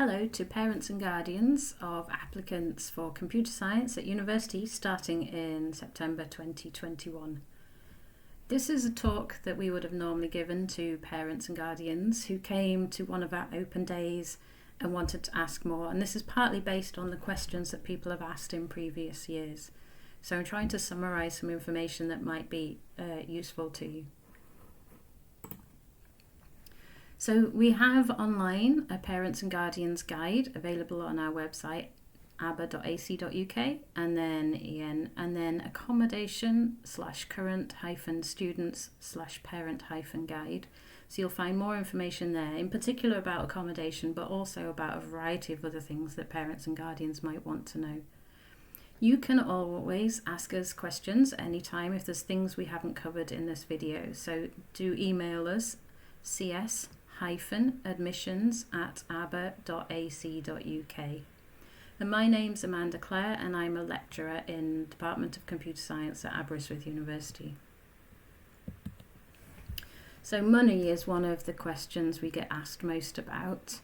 Hello to parents and guardians of applicants for computer science at university starting in September 2021. This is a talk that we would have normally given to parents and guardians who came to one of our open days and wanted to ask more, and this is partly based on the questions that people have asked in previous years. So I'm trying to summarise some information that might be useful to you. So we have online a Parents and Guardians guide available on our website abba.ac.uk and then accommodation /current-students/parent-guide. So you'll find more information there, in particular about accommodation, but also about a variety of other things that parents and guardians might want to know. You can always ask us questions anytime if there's things we haven't covered in this video. So do email us cs-admissions@abba.ac.uk. And my name's Amanda Clare and I'm a lecturer in the Department of Computer Science at Aberystwyth University. So money is one of the questions we get asked most about.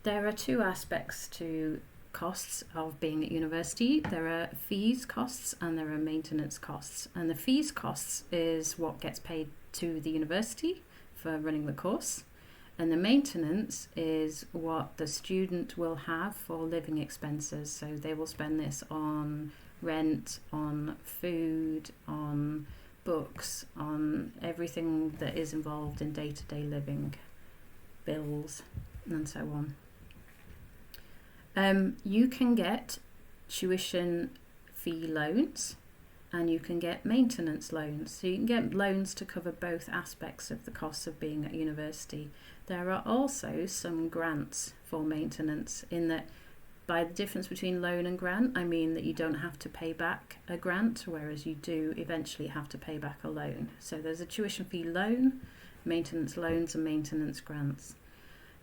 There are two aspects to costs of being at university. There are fees costs and there are maintenance costs. And the fees costs is what gets paid to the university for running the course. And the maintenance is what the student will have for living expenses. So they will spend this on rent, on food, on books, on everything that is involved in day-to-day living, bills, and so on. You can get tuition fee loans and you can get maintenance loans. So you can get loans to cover both aspects of the costs of being at university. There are also some grants for maintenance, in that by the difference between loan and grant, I mean that you don't have to pay back a grant, whereas you do eventually have to pay back a loan. So there's a tuition fee loan, maintenance loans and maintenance grants.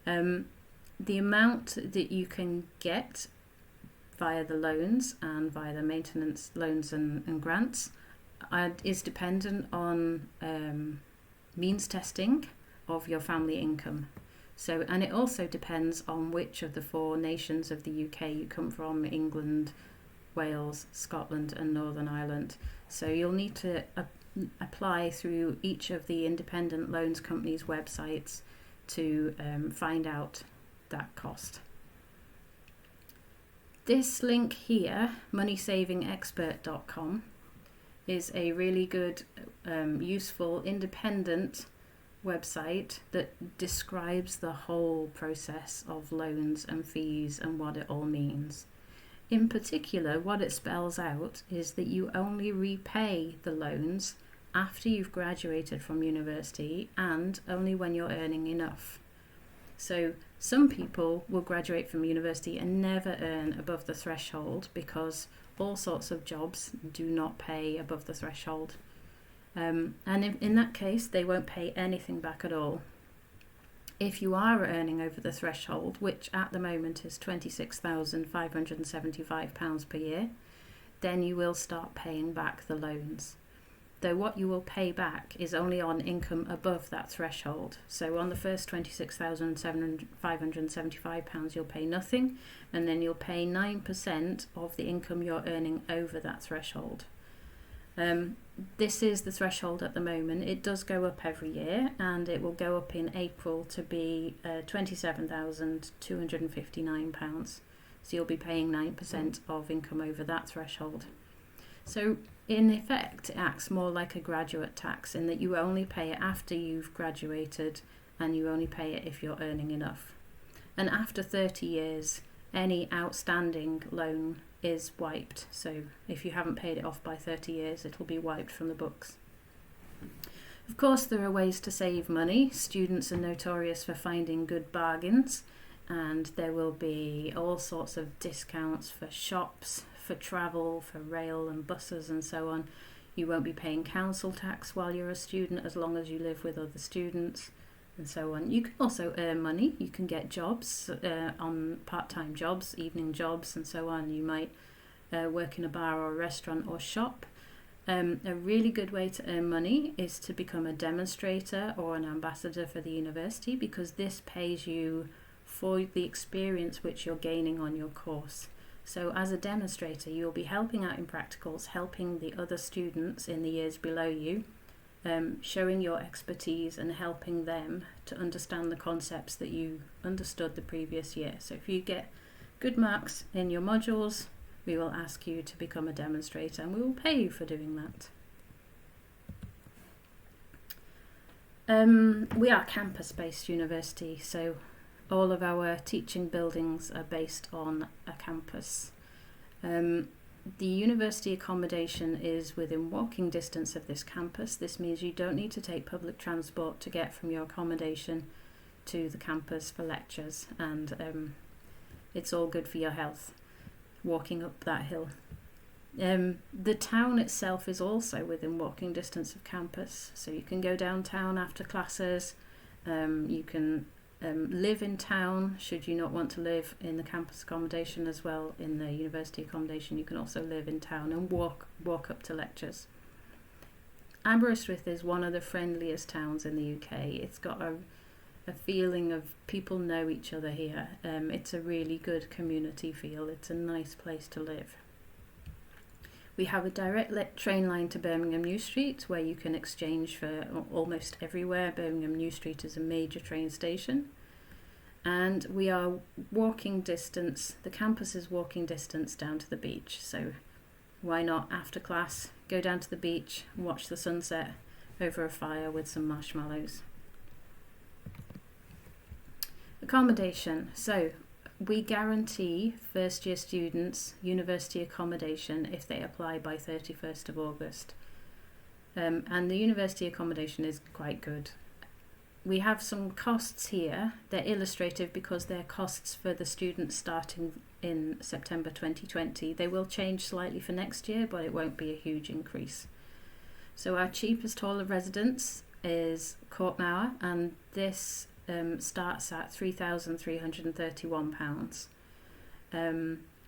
The amount that you can get via the loans and via the maintenance loans and grants is dependent on means testing of your family income. So, and it also depends on which of the four nations of the UK you come from: England, Wales, Scotland and Northern Ireland. So you'll need to apply through each of the independent loans companies' websites to find out that cost. This link here, moneysavingexpert.com, is a really good, useful, independent website that describes the whole process of loans and fees and what it all means. In particular, what it spells out is that you only repay the loans after you've graduated from university and only when you're earning enough. So some people will graduate from university and never earn above the threshold because all sorts of jobs do not pay above the threshold. And in that case, they won't pay anything back at all. If you are earning over the threshold, which at the moment is £26,575 per year, then you will start paying back the loans. Though what you will pay back is only on income above that threshold. So on the first £26,575 you'll pay nothing, and then you'll pay 9% of the income you're earning over that threshold. This is the threshold at the moment. It does go up every year, and it will go up in April to be £27,259. So you'll be paying 9% of income over that threshold. So in effect, it acts more like a graduate tax, in that you only pay it after you've graduated and you only pay it if you're earning enough. And after 30 years, any outstanding loan is wiped. So if you haven't paid it off by 30 years, it'll be wiped from the books. Of course, there are ways to save money. Students are notorious for finding good bargains, and there will be all sorts of discounts for shops, for travel, for rail and buses and so on. You won't be paying council tax while you're a student as long as you live with other students and so on. You can also earn money. You can get jobs on part-time jobs, evening jobs and so on. You might work in a bar or a restaurant or shop. A really good way to earn money is to become a demonstrator or an ambassador for the university, because this pays you for the experience which you're gaining on your course. So as a demonstrator, you'll be helping out in practicals, helping the other students in the years below you, showing your expertise and helping them to understand the concepts that you understood the previous year. So if you get good marks in your modules, we will ask you to become a demonstrator and we will pay you for doing that. We are campus-based university, so all of our teaching buildings are based on a campus. The university accommodation is within walking distance of this campus. This means you don't need to take public transport to get from your accommodation to the campus for lectures, and it's all good for your health, walking up that hill. The town itself is also within walking distance of campus, so you can go downtown after classes. You can live in town should you not want to live in the campus accommodation as well. In the university accommodation you can also live in town and walk up to lectures. Aberystwyth is one of the friendliest towns in the UK. It's got a feeling of people know each other here. It's a really good community feel. It's a nice place to live. We have a direct train line to Birmingham New Street where you can exchange for almost everywhere. Birmingham New Street is a major train station. And we are walking distance, the campus is walking distance down to the beach. So why not after class go down to the beach and watch the sunset over a fire with some marshmallows. Accommodation. So we guarantee first year students university accommodation if they apply by 31st of August. And the university accommodation is quite good. We have some costs here. They're illustrative because they're costs for the students starting in September 2020. They will change slightly for next year, but it won't be a huge increase. So our cheapest hall of residence is Courtmauer, and this starts at £3,331.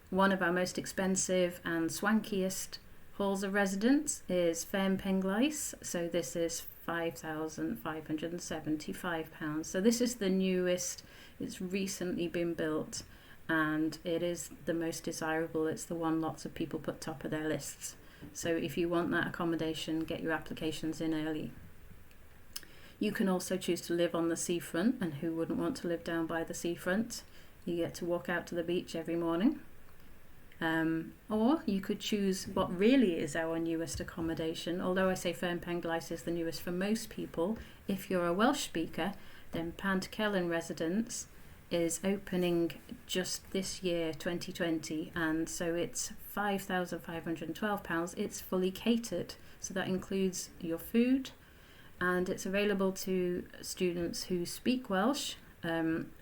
One of our most expensive and swankiest halls of residence is Fern Penglais, so this is £5,575. So this is the newest, it's recently been built, and it is the most desirable. It's the one lots of people put top of their lists. So if you want that accommodation, get your applications in early. You can also choose to live on the seafront, and who wouldn't want to live down by the seafront? You get to walk out to the beach every morning. Or you could choose what really is our newest accommodation. Although I say Fern Penglais is the newest for most people, if you're a Welsh speaker, then Pantkellen Residence is opening just this year, 2020, and so it's £5,512. It's fully catered, so that includes your food, and it's available to students who speak Welsh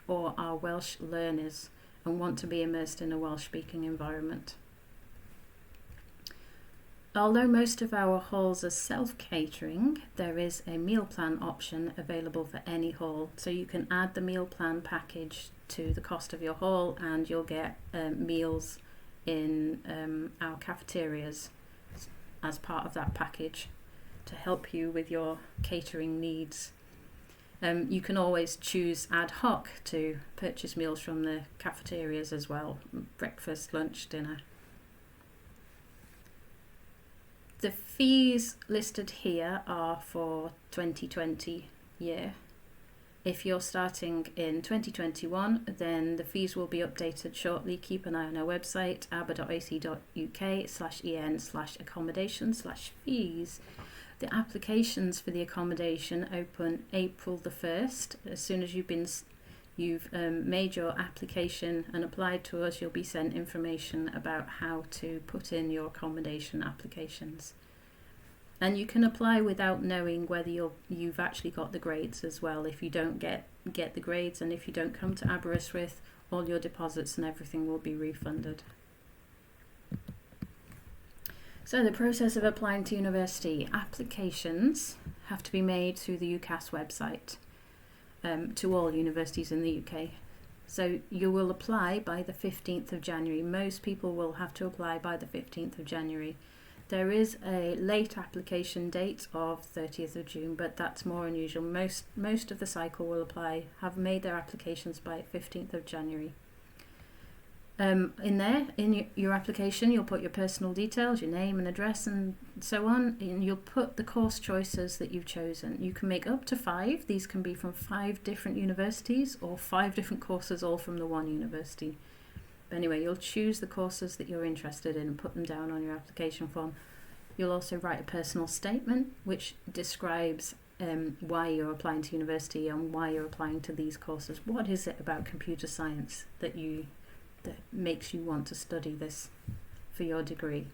or are Welsh learners and want to be immersed in a Welsh-speaking environment. Although most of our halls are self-catering, there is a meal plan option available for any hall. So you can add the meal plan package to the cost of your hall, and you'll get meals in our cafeterias as part of that package to help you with your catering needs. You can always choose ad hoc to purchase meals from the cafeterias as well, breakfast, lunch, dinner. The fees listed here are for 2020 year. If you're starting in 2021, then the fees will be updated shortly. Keep an eye on our website, aber.ac.uk/en/accommodation/fees. The applications for the accommodation open April the 1st. As soon as you've made your application and applied to us, you'll be sent information about how to put in your accommodation applications. And you can apply without knowing whether you've actually got the grades as well. If you don't get the grades, and if you don't come to Aberystwyth, all your deposits and everything will be refunded. So the process of applying to university, applications have to be made through the UCAS website to all universities in the UK. So you will apply by the 15th of January. Most people will have to apply by the 15th of January. There is a late application date of 30th of June, but that's more unusual. Most of the cycle will have made their applications by 15th of January. In your application, you'll put your personal details, your name and address and so on, and you'll put the course choices that you've chosen. You can make up to 5. These can be from 5 different universities or 5 different courses all from the one university. But anyway, you'll choose the courses that you're interested in and put them down on your application form. You'll also write a personal statement which describes why you're applying to university and why you're applying to these courses. What is it about computer science that makes you want to study this for your degree?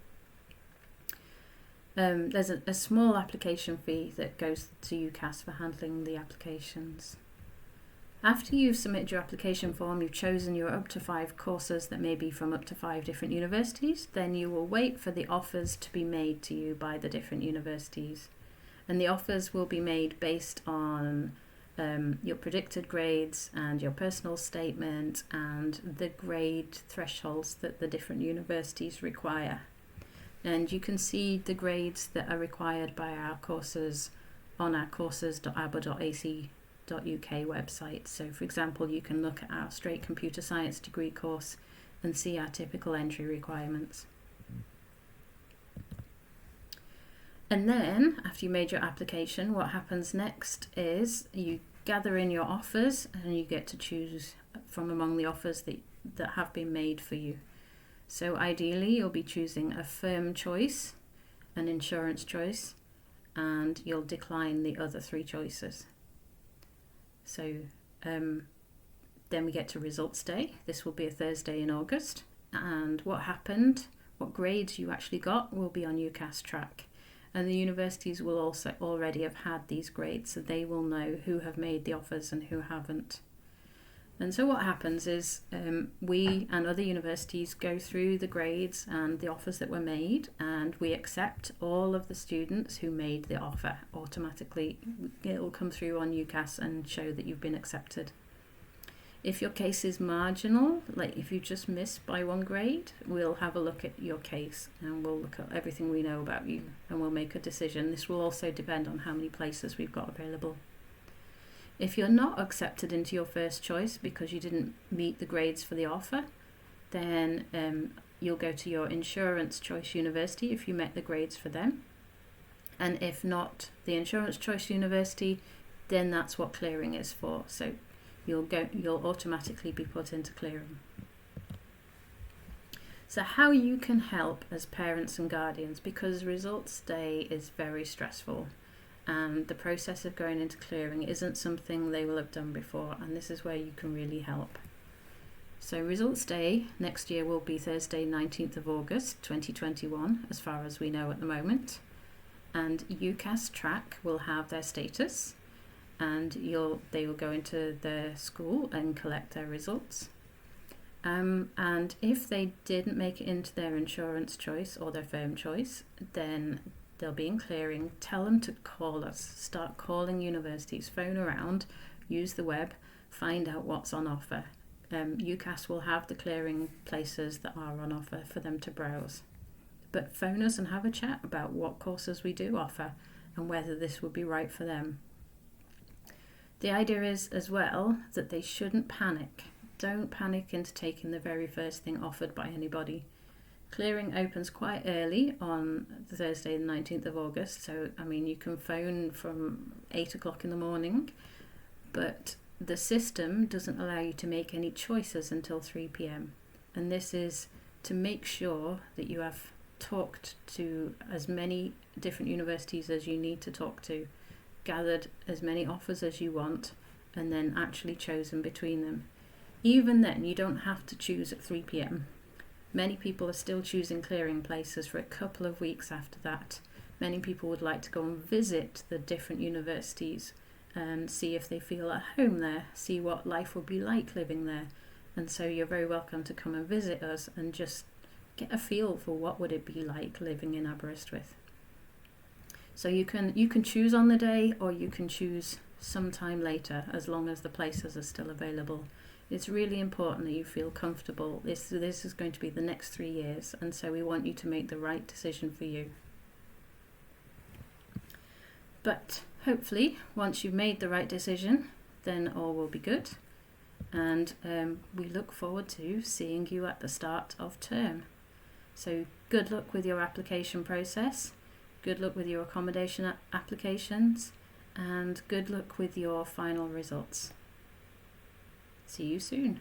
There's a small application fee that goes to UCAS for handling the applications. After you've submitted your application form, you've chosen your up to 5 courses that may be from up to 5 different universities, then you will wait for the offers to be made to you by the different universities. And the offers will be made based on your predicted grades and your personal statement and the grade thresholds that the different universities require. And you can see the grades that are required by our courses on our courses.aba.ac.uk website. So for example, you can look at our straight computer science degree course and see our typical entry requirements. And then after you made your application, what happens next is you gather in your offers and you get to choose from among the offers that have been made for you. So ideally you'll be choosing a firm choice, an insurance choice, and you'll decline the other 3 choices. So then we get to results day. This will be a Thursday in August, and what grades you actually got will be on UCAS track. And the universities will also already have had these grades, so they will know who have made the offers and who haven't. And so what happens is we and other universities go through the grades and the offers that were made, and we accept all of the students who made the offer automatically. It will come through on UCAS and show that you've been accepted. If your case is marginal, like if you just missed by 1 grade, we'll have a look at your case and we'll look at everything we know about you and we'll make a decision. This will also depend on how many places we've got available. If you're not accepted into your first choice because you didn't meet the grades for the offer, then you'll go to your insurance choice university if you met the grades for them. And if not the insurance choice university, then that's what clearing is for. So you'll automatically be put into clearing. So how you can help as parents and guardians, because results day is very stressful and the process of going into clearing isn't something they will have done before, and this is where you can really help. So results day next year will be Thursday 19th of August 2021 as far as we know at the moment, and UCAS track will have their status and they will go into their school and collect their results. And if they didn't make it into their insurance choice or their firm choice, then they'll be in clearing. Tell them to call us. Start calling universities. Phone around. Use the web. Find out what's on offer. UCAS will have the clearing places that are on offer for them to browse. But phone us and have a chat about what courses we do offer and whether this would be right for them. The idea is as well that they shouldn't panic. Don't panic into taking the very first thing offered by anybody. Clearing opens quite early on Thursday the 19th of August, so I mean you can phone from 8 o'clock in the morning, but the system doesn't allow you to make any choices until 3 p.m. And this is to make sure that you have talked to as many different universities as you need to talk to, gathered as many offers as you want, and then actually chosen between them. Even then, you don't have to choose at 3 p.m. Many people are still choosing clearing places for a couple of weeks after that. Many people would like to go and visit the different universities and see if they feel at home there, see what life would be like living there. And so you're very welcome to come and visit us and just get a feel for what would it be like living in Aberystwyth. So you can choose on the day, or you can choose sometime later, as long as the places are still available. It's really important that you feel comfortable. This is going to be the next 3 years, and so we want you to make the right decision for you. But hopefully, once you've made the right decision, then all will be good. And we look forward to seeing you at the start of term. So good luck with your application process, good luck with your accommodation applications, and good luck with your final results. See you soon.